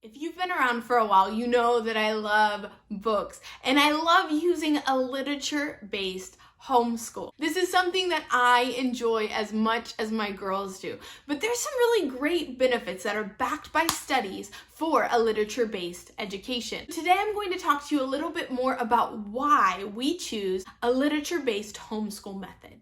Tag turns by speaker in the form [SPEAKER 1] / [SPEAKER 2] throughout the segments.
[SPEAKER 1] If you've been around for a while, you know that I love books and I love using a literature-based homeschool. This is something that I enjoy as much as my girls do, but there's some really great benefits that are backed by studies for a literature-based education. Today I'm going to talk to you a little bit more about why we choose a literature-based homeschool method.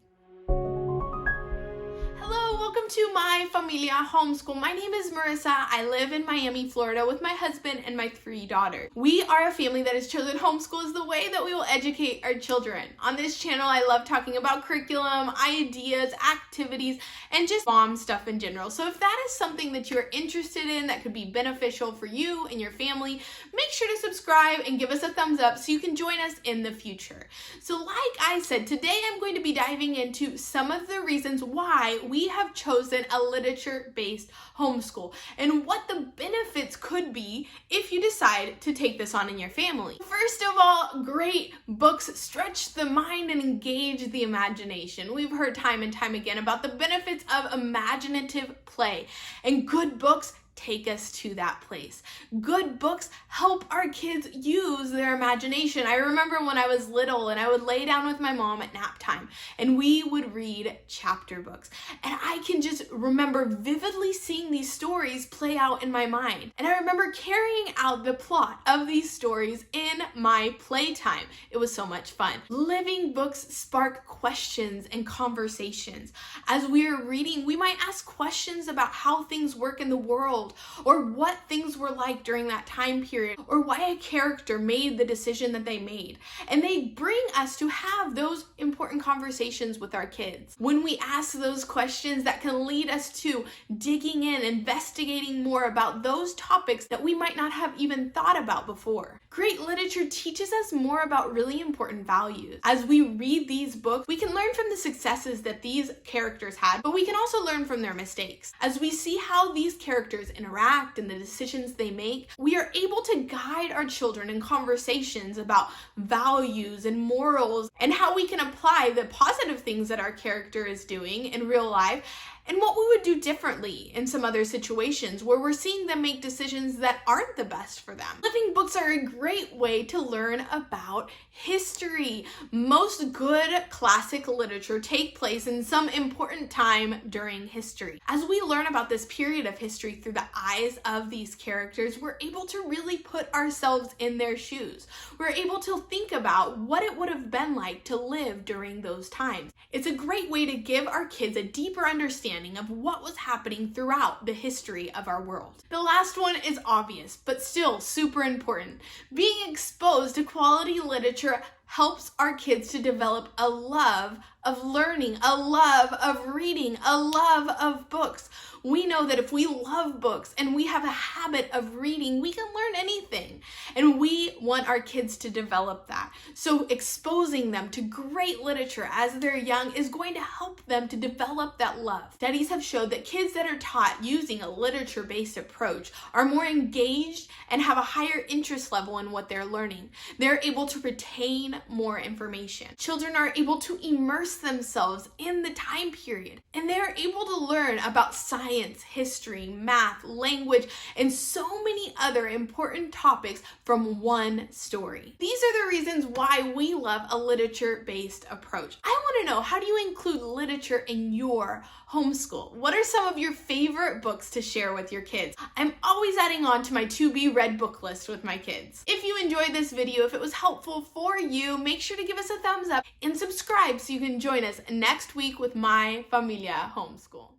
[SPEAKER 1] Welcome to my familia homeschool. My name is Marissa. I live in Miami, Florida with my husband and my 3 daughters. We are a family that has chosen homeschool as the way that we will educate our children. On this channel, I love talking about curriculum, ideas, activities, and just mom stuff in general. So if that is something that you're interested in that could be beneficial for you and your family, make sure to subscribe and give us a thumbs up so you can join us in the future. So like I said, today I'm going to be diving into some of the reasons why we have chosen a literature-based homeschool and what the benefits could be if you decide to take this on in your family. First of all, great books stretch the mind and engage the imagination. We've heard time and time again about the benefits of imaginative play, and good books take us to that place. Good books help our kids use their imagination. I remember when I was little and I would lay down with my mom at nap time and we would read chapter books. And I can just remember vividly seeing these stories play out in my mind. And I remember carrying out the plot of these stories in my playtime. It was so much fun. Living books spark questions and conversations. As we are reading, we might ask questions about how things work in the world, or what things were like during that time period, or why a character made the decision that they made. And they bring us to have those important conversations with our kids. When we ask those questions, that can lead us to digging in, investigating more about those topics that we might not have even thought about before. Great literature teaches us more about really important values. As we read these books, we can learn from the successes that these characters had, but we can also learn from their mistakes. As we see how these characters interact and the decisions they make, we are able to guide our children in conversations about values and morals and how we can apply the positive things that our character is doing in real life and what we would do differently in some other situations where we're seeing them make decisions that aren't the best for them. Living books are a great way to learn about history. Most good classic literature take place in some important time during history. As we learn about this period of history through the eyes of these characters, we're able to really put ourselves in their shoes. We're able to think about what it would have been like to live during those times. It's a great way to give our kids a deeper understanding of what was happening throughout the history of our world. The last one is obvious, but still super important. Being exposed to quality literature helps our kids to develop a love of learning, a love of reading, a love of books. We know that if we love books and we have a habit of reading, we can learn anything. And we want our kids to develop that. So exposing them to great literature as they're young is going to help them to develop that love. Studies have showed that kids that are taught using a literature-based approach are more engaged and have a higher interest level in what they're learning. They're able to retain more information. Children are able to immerse themselves in the time period, and they're able to learn about science, history, math, language, and so many other important topics from one story. These are the reasons why we love a literature-based approach. I want to know, how do you include literature in your homeschool? What are some of your favorite books to share with your kids? I'm always adding on to my to-be read book list with my kids. If you enjoyed this video, if it was helpful for you, make sure to give us a thumbs up and subscribe so you can join us next week with my familia homeschool.